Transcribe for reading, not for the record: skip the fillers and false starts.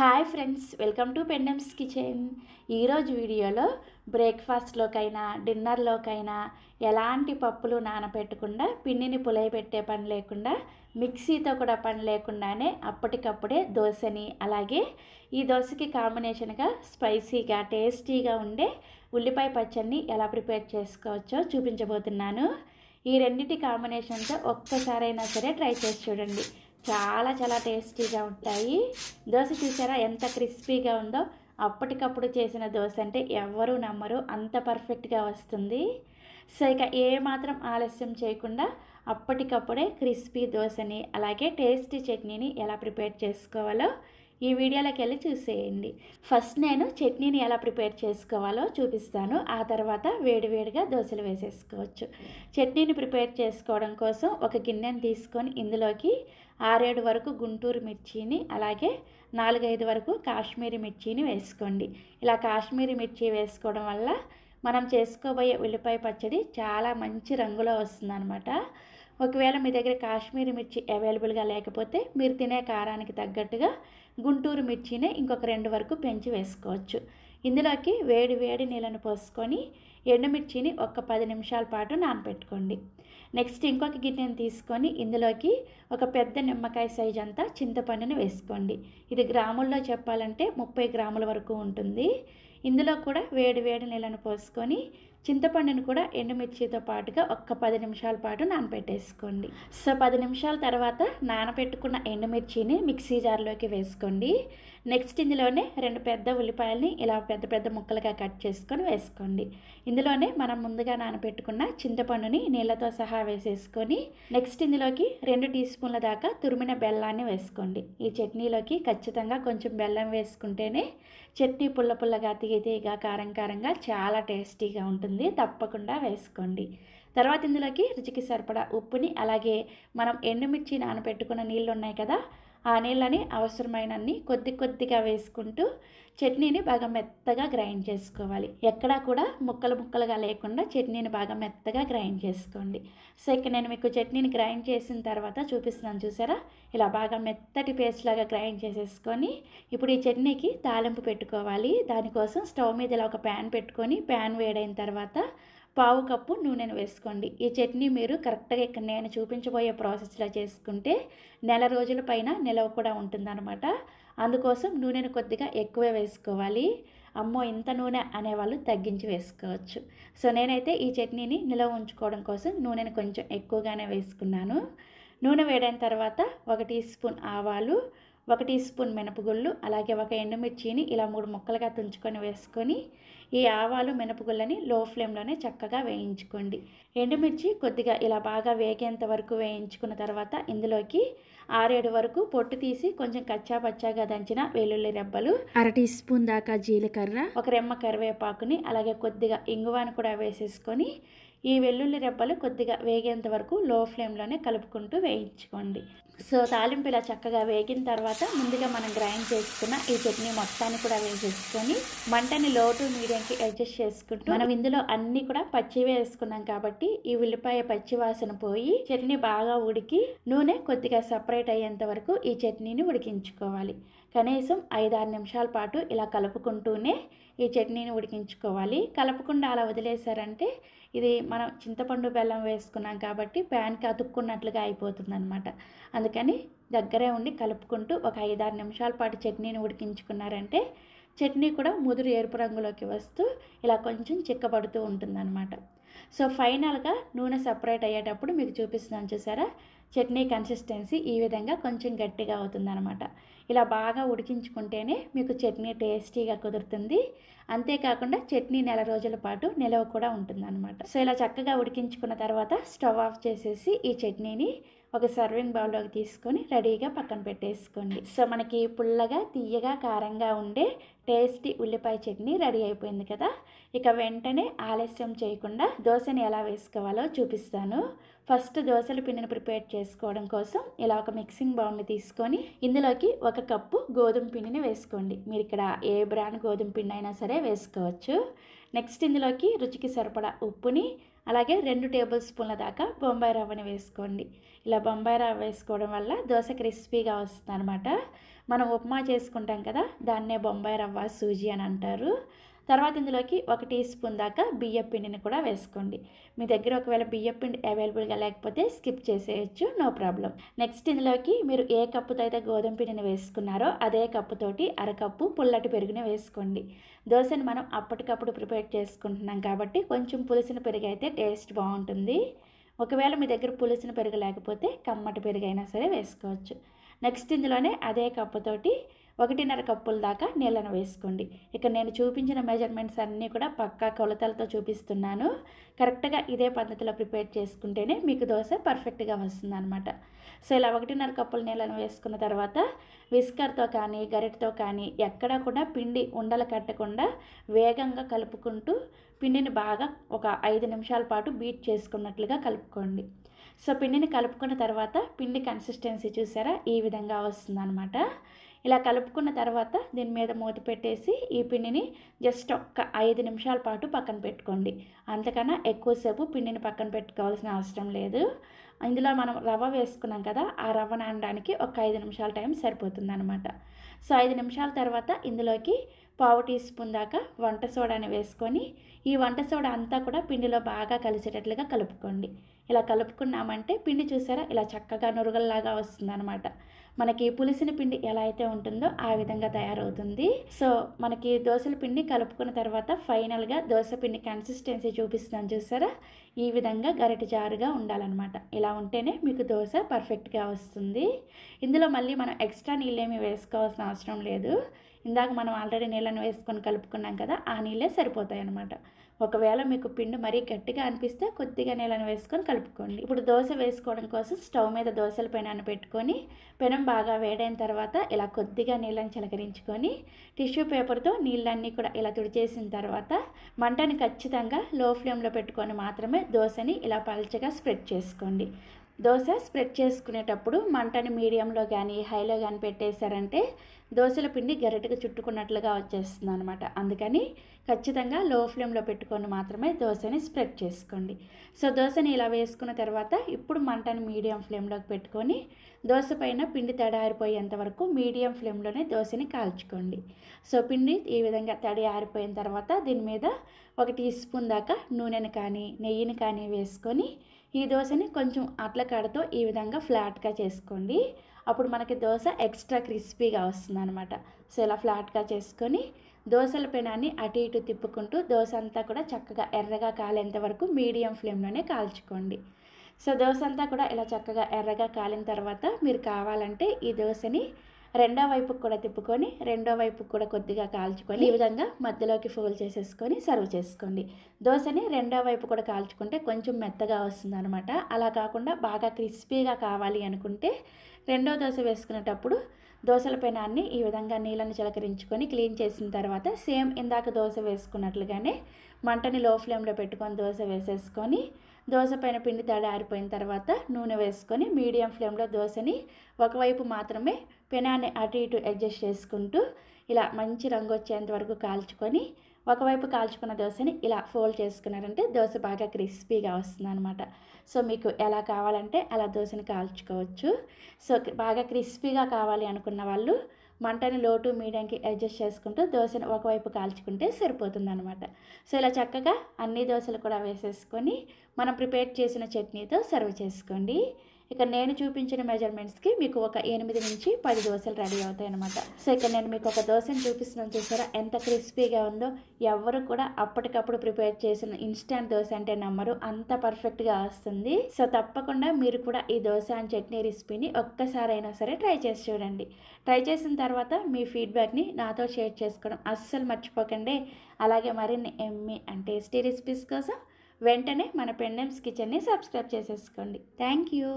Hi friends, welcome to Pendam's kitchen. ఈరోజు వీడియోలో బ్రేక్ఫాస్ట్లోకైనా డిన్నర్లోకైనా ఎలాంటి పప్పులు నానబెట్టకుండా పిండిని పులియబెట్టే పని లేకుండా మిక్సీతో కూడా పని లేకుండానే అప్పటికప్పుడే దోశని, అలాగే ఈ దోశకి కాంబినేషన్గా స్పైసీగా టేస్టీగా ఉండే ఉల్లిపాయ పచ్చడిని ఎలా ప్రిపేర్ చేసుకోవచ్చో చూపించబోతున్నాను. ఈ రెండింటి కాంబినేషన్తో ఒక్కసారైనా సరే ట్రై చేసి చూడండి. చాలా చాలా టేస్టీగా ఉంటాయి. దోశ చూసారా ఎంత క్రిస్పీగా ఉందో. అప్పటికప్పుడు చేసిన దోశ అంటే ఎవ్వరూ నమ్మరు, అంత పర్ఫెక్ట్గా వస్తుంది. సో ఇక ఏమాత్రం ఆలస్యం చేయకుండా అప్పటికప్పుడే క్రిస్పీ దోశని, అలాగే టేస్టీ చట్నీని ఎలా ప్రిపేర్ చేసుకోవాలో ఈ వీడియోలోకి వెళ్ళి చూసేయండి. ఫస్ట్ నేను చట్నీని ఎలా ప్రిపేర్ చేసుకోవాలో చూపిస్తాను. ఆ తర్వాత వేడివేడిగా దోశలు వేసేసుకోవచ్చు. చట్నీని ప్రిపేర్ చేసుకోవడం కోసం ఒక గిన్నెని తీసుకొని ఇందులోకి 6-7 వరకు గుంటూరు మిర్చిని, అలాగే 4-5 వరకు కాశ్మీరీ మిర్చిని వేసుకోండి. ఇలా కాశ్మీరీ మిర్చి వేసుకోవడం వల్ల మనం చేసుకోబోయే ఉల్లిపాయ పచ్చడి చాలా మంచి రంగులో వస్తుందన్నమాట. ఒకవేళ మీ దగ్గర కాశ్మీరీ మిర్చి అవైలబుల్గా లేకపోతే మీరు తినే కారానికి తగ్గట్టుగా గుంటూరు మిర్చినే ఇంకొక 2 వరకు పెంచి వేసుకోవచ్చు. ఇందులోకి వేడి వేడి నీళ్ళను పోసుకొని ఎండుమిర్చిని ఒక 10 నిమిషాల పాటు నానబెట్టుకోండి. నెక్స్ట్ ఇంకొక గిన్నెని తీసుకొని ఇందులోకి ఒక పెద్ద నిమ్మకాయ సైజ్ అంతా చింతపండుని వేసుకోండి. ఇది గ్రాముల్లో చెప్పాలంటే 30 గ్రాముల వరకు ఉంటుంది. ఇందులో కూడా వేడి వేడి నీళ్ళను పోసుకొని చింతపండుని కూడా ఎండుమిర్చితో పాటుగా ఒక 10 నిమిషాల పాటు నానబెట్టేసుకోండి. సో 10 నిమిషాల తర్వాత నానబెట్టుకున్న ఎండుమిర్చిని మిక్సీ జార్లోకి వేసుకోండి. నెక్స్ట్ ఇందులోనే 2 పెద్ద ఉల్లిపాయలని ఇలా పెద్ద పెద్ద ముక్కలుగా కట్ చేసుకొని వేసుకోండి. ఇందులోనే మనం ముందుగా నానబెట్టుకున్న చింతపండుని నీళ్ళతో సహా వేసేసుకొని నెక్స్ట్ ఇందులోకి 2 టీ స్పూన్ల దాకా తురిమిన బెల్లాన్ని వేసుకోండి. ఈ చట్నీలోకి ఖచ్చితంగా కొంచెం బెల్లం వేసుకుంటేనే చట్నీ పుల్ల పుల్లగా, తీయగా, కారం కారంగా చాలా టేస్టీగా ఉంటుంది. తప్పకుండా వేసుకోండి. తర్వాత ఇందులోకి రుచికి సరిపడా ఉప్పుని, అలాగే మనం ఎండుమిర్చి నానబెట్టుకున్న నీళ్ళు ఉన్నాయి కదా, ఆ నీళ్ళని అవసరమైనన్ని కొద్ది కొద్దిగా వేసుకుంటూ చట్నీని బాగా మెత్తగా గ్రైండ్ చేసుకోవాలి. ఎక్కడా కూడా ముక్కలు ముక్కలుగా లేకుండా చట్నీని బాగా మెత్తగా గ్రైండ్ చేసుకోండి. సో ఇక్కడ నేను మీకు చట్నీని గ్రైండ్ చేసిన తర్వాత చూపిస్తున్నాను, చూసారా? ఇలా బాగా మెత్తటి పేస్ట్ లాగా గ్రైండ్ చేసేసుకొని ఇప్పుడు ఈ చట్నీకి తాలింపు పెట్టుకోవాలి. దానికోసం స్టవ్ మీద ఇలా ఒక ప్యాన్ పెట్టుకొని ప్యాన్ వేడైన తర్వాత 1/2 కప్పు నూనెను వేసుకోండి. ఈ చట్నీ మీరు కరెక్ట్గా ఇక్కడ నేను చూపించబోయే ప్రాసెస్లో చేసుకుంటే నెల రోజుల పైన నిలవ కూడా ఉంటుందన్నమాట. అందుకోసం నూనెను కొద్దిగా ఎక్కువే వేసుకోవాలి. అమ్మో ఇంత నూనె అనేవాళ్ళు తగ్గించి వేసుకోవచ్చు. సో నేనైతే ఈ చట్నీని నిలవ ఉంచుకోవడం కోసం నూనెను కొంచెం ఎక్కువగానే వేసుకున్నాను. నూనె వేడైన తర్వాత 1 టీ స్పూన్ ఆవాలు, 1 టీ స్పూన్ మినపగుళ్ళు, అలాగే ఒక ఎండుమిర్చిని ఇలా 3 ముక్కలుగా తుంచుకొని వేసుకొని ఈ ఆవాలు మినపగుళ్ళని లో ఫ్లేమ్లోనే చక్కగా వేయించుకోండి. ఎండుమిర్చి కొద్దిగా ఇలా బాగా వేగేంత వరకు వేయించుకున్న తర్వాత ఇందులోకి 6-7 వరకు పొట్టు తీసి కొంచెం కచ్చా పచ్చాగా దంచిన వెల్లుల్లి రెబ్బలు, 1/2 టీ స్పూన్ దాకా జీలకర్ర, 1 రెమ్మ కరివేపాకుని, అలాగే కొద్దిగా ఇంగువాను కూడా వేసేసుకొని ఈ వెల్లుల్లి రెబ్బలు కొద్దిగా వేగేంత వరకు లో ఫ్లేమ్లోనే కలుపుకుంటూ వేయించుకోండి. సో తాలింపు ఇలా చక్కగా వేగిన తర్వాత ముందుగా మనం గ్రైండ్ చేసుకున్న ఈ చట్నీ మొత్తాన్ని కూడా వేసేసుకొని మంటని లో టు మీడియంకి అడ్జస్ట్ చేసుకుంటూ మనం ఇందులో అన్నీ కూడా పచ్చివే వేసుకున్నాం కాబట్టి ఈ ఉల్లిపాయ పచ్చి వాసన పోయి చట్నీ బాగా ఉడికి నూనె కొద్దిగా సపరేట్ అయ్యేంత వరకు ఈ చట్నీని ఉడికించుకోవాలి. కనీసం 5-6 నిమిషాల పాటు ఇలా కలుపుకుంటూనే ఈ చట్నీని ఉడికించుకోవాలి. కలపకుండా అలా వదిలేశారంటే ఇది మనం చింతపండు బెల్లం వేసుకున్నాం కాబట్టి ప్యాన్కి అతుక్కున్నట్లుగా అయిపోతుంది అనమాట. అందుకని దగ్గరే ఉండి కలుపుకుంటూ ఒక 5-6 నిమిషాల పాటు చట్నీని ఉడికించుకున్నారంటే చట్నీ కూడా ముదురు ఎరుపు రంగులోకి వస్తూ ఇలా కొంచెం చిక్కబడుతూ ఉంటుందన్నమాట. సో ఫైనల్గా నూనె సపరేట్ అయ్యేటప్పుడు మీకు చూపిస్తున్నాను, చూసారా? చట్నీ కన్సిస్టెన్సీ ఈ విధంగా కొంచెం గట్టిగా అవుతుందన్నమాట. ఇలా బాగా ఉడికించుకుంటేనే మీకు చట్నీ టేస్టీగా కుదురుతుంది. అంతేకాకుండా చట్నీ నెల రోజుల పాటు నిలవ కూడా ఉంటుందన్నమాట. సో ఇలా చక్కగా ఉడికించుకున్న తర్వాత స్టవ్ ఆఫ్ చేసేసి ఈ చట్నీని ఒక సర్వింగ్ బౌల్లోకి తీసుకొని రెడీగా పక్కన పెట్టేసుకోండి. సో మనకి పుల్లగా, తీయగా, కారంగా ఉండే టేస్టీ ఉల్లిపాయ చట్నీ రెడీ అయిపోయింది కదా. ఇక వెంటనే ఆలస్యం చేయకుండా దోశని ఎలా వేసుకోవాలో చూపిస్తాను. ఫస్ట్ దోశల పిండిని ప్రిపేర్ చేసుకోవడం కోసం ఇలా ఒక మిక్సింగ్ బౌల్ని తీసుకొని ఇందులోకి 1 కప్పు గోధుమ పిండిని వేసుకోండి. మీరు ఇక్కడ ఏ బ్రాండ్ గోధుమ పిండి అయినా సరే వేసుకోవచ్చు. నెక్స్ట్ ఇందులోకి రుచికి సరిపడా ఉప్పుని, అలాగే 2 టేబుల్ స్పూన్ల దాకా బొంబాయి రవ్వని వేసుకోండి. ఇలా బొంబాయి రవ్వ వేసుకోవడం వల్ల దోశ క్రిస్పీగా వస్తుంది అనమాట. మనం ఉప్మా చేసుకుంటాం కదా, దాన్నే బొంబాయి రవ్వ సూజీ అని అంటారు. తర్వాత ఇందులోకి 1 టీ స్పూన్ దాకా బియ్యం పిండిని కూడా వేసుకోండి. మీ దగ్గర ఒకవేళ బియ్యం పిండి అవైలబుల్గా లేకపోతే స్కిప్ చేసేయచ్చు, నో ప్రాబ్లం. నెక్స్ట్ ఇందులోకి మీరు ఏ కప్పుతో అయితే గోధుమ పిండిని వేసుకున్నారో అదే కప్పుతోటి అరకప్పు పుల్లటి పెరుగుని వేసుకోండి. దోశని మనం అప్పటికప్పుడు ప్రిపేర్ చేసుకుంటున్నాం కాబట్టి కొంచెం పులిసిన పెరుగు అయితే టేస్ట్ బాగుంటుంది. ఒకవేళ మీ దగ్గర పులిసిన పెరుగు లేకపోతే కమ్మటి పెరుగు అయినా సరే వేసుకోవచ్చు. నెక్స్ట్ ఇందులోనే అదే కప్పుతోటి 1.5 కప్పుల దాకా నీళ్ళను వేసుకోండి. ఇక నేను చూపించిన మెజర్మెంట్స్ అన్నీ కూడా పక్కా కొలతలతో చూపిస్తున్నాను. కరెక్ట్గా ఇదే పద్ధతిలో ప్రిపేర్ చేసుకుంటేనే మీకు దోశ పర్ఫెక్ట్గా వస్తుందన్నమాట. సో ఇలా 1.5 కప్పుల నీళ్ళను వేసుకున్న తర్వాత విస్కర్తో కానీ గరిటతో కానీ ఎక్కడా కూడా పిండి ఉండలు కట్టకుండా వేగంగా కలుపుకుంటూ పిండిని బాగా ఒక 5 నిమిషాల పాటు బీట్ చేసుకున్నట్లుగా కలుపుకోండి. సో పిండిని కలుపుకున్న తర్వాత పిండి కన్సిస్టెన్సీ చూసారా, ఈ విధంగా వస్తుందన్నమాట. ఇలా కలుపుకున్న తర్వాత దీని మీద మూత పెట్టేసి ఈ పిండిని జస్ట్ ఒక్క 5 నిమిషాల పాటు పక్కన పెట్టుకోండి. అంతకన్నా ఎక్కువసేపు పిండిని పక్కన పెట్టుకోవాల్సిన అవసరం లేదు. ఇందులో మనం రవ్వ వేసుకున్నాం కదా, ఆ రవ్వ నానడానికి ఒక 5 నిమిషాల టైం సరిపోతుందన్నమాట. సో 5 నిమిషాల తర్వాత ఇందులోకి పావు టీ స్పూన్ దాకా వంట సోడాని వేసుకొని ఈ వంట సోడా అంతా కూడా పిండిలో బాగా కలిసేటట్లుగా కలుపుకోండి. ఇలా కలుపుకున్నామంటే పిండి చూసారా ఇలా చక్కగా నురగల్లాగా వస్తుందన్నమాట. మనకి పులిసిన పిండి ఎలా అయితే ఉంటుందో ఆ విధంగా తయారవుతుంది. సో మనకి దోశల పిండి కలుపుకున్న తర్వాత ఫైనల్గా దోశ పిండి కన్సిస్టెన్సీ చూపిస్తున్నాను చూసారా, ఈ విధంగా గరిటె జారుగా ఉండాలన్నమాట. ఇలా ఉంటేనే మీకు దోశ పర్ఫెక్ట్గా వస్తుంది. ఇందులో మళ్ళీ మనం ఎక్స్ట్రా నీళ్ళేమీ వేసుకోవాల్సిన అవసరం లేదు. ఇందాక మనం ఆల్రెడీ నీళ్ళని వేసుకొని కలుపుకున్నాం కదా, ఆ నీళ్ళే సరిపోతాయి అన్నమాట. ఒకవేళ మీకు పిండి మరీ గట్టిగా అనిపిస్తే కొద్దిగా నీళ్ళని వేసుకొని కలుపుకోండి. ఇప్పుడు దోశ వేసుకోవడం కోసం స్టవ్ మీద దోశల పెనాన్ని పెట్టుకొని పెనం బాగా వేడైన తర్వాత ఇలా కొద్దిగా నీళ్ళని చిలకరించుకొని టిష్యూ పేపర్తో నీళ్ళన్నీ కూడా ఇలా తుడిచేసిన తర్వాత మంటని ఖచ్చితంగా లో ఫ్లేమ్లో పెట్టుకొని మాత్రమే దోశని ఇలా పల్చగా స్ప్రెడ్ చేసుకోండి. దోశ స్ప్రెడ్ చేసుకునేటప్పుడు మంటని మీడియంలో కానీ హైలో కానీ పెట్టేశారంటే దోశల పిండి గరిటెగా చుట్టుకున్నట్లుగా వచ్చేస్తుంది అనమాట. అందుకని ఖచ్చితంగా లో ఫ్లేమ్లో పెట్టుకొని మాత్రమే దోశని స్ప్రెడ్ చేసుకోండి. సో దోశని ఇలా వేసుకున్న తర్వాత ఇప్పుడు మంటని మీడియం ఫ్లేమ్లోకి పెట్టుకొని దోశ పైన పిండి తడి ఆరిపోయేంత వరకు మీడియం ఫ్లేమ్లోనే దోశని కాల్చుకోండి. సో పిండి ఈ విధంగా తడి ఆరిపోయిన తర్వాత దీని మీద 1 టీ స్పూన్ దాకా నూనెని కానీ నెయ్యిని కానీ వేసుకొని ఈ దోశని కొంచెం అట్ల కాడతో ఈ విధంగా ఫ్లాట్గా చేసుకోండి. అప్పుడు మనకి దోశ ఎక్స్ట్రా క్రిస్పీగా వస్తుంది అనమాట. సో ఇలా ఫ్లాట్గా చేసుకొని దోశల పెనాన్ని అటు ఇటు తిప్పుకుంటూ దోశ అంతా కూడా చక్కగా ఎర్రగా కాలేంత వరకు మీడియం ఫ్లేమ్లోనే కాల్చుకోండి. సో దోశ అంతా కూడా ఇలా చక్కగా ఎర్రగా కాలిన తర్వాత మీరు కావాలంటే ఈ దోశని రెండో వైపుకు కూడా తిప్పుకొని రెండో వైపుకు కూడా కొద్దిగా కాల్చుకొని ఈ విధంగా మధ్యలోకి ఫోల్డ్ చేసేసుకొని సర్వ్ చేసుకోండి. దోశని రెండో వైపు కూడా కాల్చుకుంటే కొంచెం మెత్తగా వస్తుంది అనమాట. అలా కాకుండా బాగా క్రిస్పీగా కావాలి అనుకుంటే రెండో దోశ వేసుకునేటప్పుడు దోశల పెనాన్ని ఈ విధంగా నీళ్ళని చిలకరించుకొని క్లీన్ చేసిన తర్వాత సేమ్ ఇందాక దోశ వేసుకున్నట్లుగానే మంటని లో ఫ్లేమ్లో పెట్టుకొని దోశ వేసేసుకొని దోశ పైన పిండి తడి ఆరిపోయిన తర్వాత నూనె వేసుకొని మీడియం ఫ్లేమ్లో దోశని ఒకవైపు మాత్రమే పెనాన్ని అటు ఇటు అడ్జస్ట్ చేసుకుంటూ ఇలా మంచి రంగు వచ్చేంత వరకు కాల్చుకొని ఒకవైపు కాల్చుకున్న దోశని ఇలా ఫోల్డ్ చేసుకున్నారంటే దోశ బాగా క్రిస్పీగా వస్తుంది అనమాట. సో మీకు ఎలా కావాలంటే అలా దోశని కాల్చుకోవచ్చు. సో బాగా క్రిస్పీగా కావాలి అనుకున్న వాళ్ళు మంటని లో టు మీడియంకి అడ్జస్ట్ చేసుకుంటూ దోశని ఒకవైపు కాల్చుకుంటే సరిపోతుంది అనమాట. సో ఇలా చక్కగా అన్ని దోశలు కూడా వేసేసుకొని మనం ప్రిపేర్ చేసిన చట్నీతో సర్వ్ చేసుకోండి. ఇక నేను చూపించిన మెజర్మెంట్స్కి మీకు ఒక 8 నుంచి 10 దోశలు రెడీ అవుతాయి అనమాట. సో ఇక్కడ నేను మీకు ఒక దోశని చూపిస్తున్నాను చూసారా, ఎంత క్రిస్పీగా ఉందో. ఎవరు కూడా అప్పటికప్పుడు ప్రిపేర్ చేసిన ఇన్స్టెంట్ దోశ అంటే నమ్మరు, అంత పర్ఫెక్ట్గా వస్తుంది. సో తప్పకుండా మీరు కూడా ఈ దోశ అండ్ చట్నీ రెసిపీని ఒక్కసారైనా సరే ట్రై చేసి చూడండి. ట్రై చేసిన తర్వాత మీ ఫీడ్బ్యాక్ని నాతో షేర్ చేసుకోవడం అస్సలు మర్చిపోకండి. అలాగే మరిన్ని ఎమ్మీ అండ్ టేస్టీ రెసిపీస్ కోసం వెంటనే మన పెండెమ్స్ కిచెన్ని సబ్స్క్రైబ్ చేసేసుకోండి. Thank you.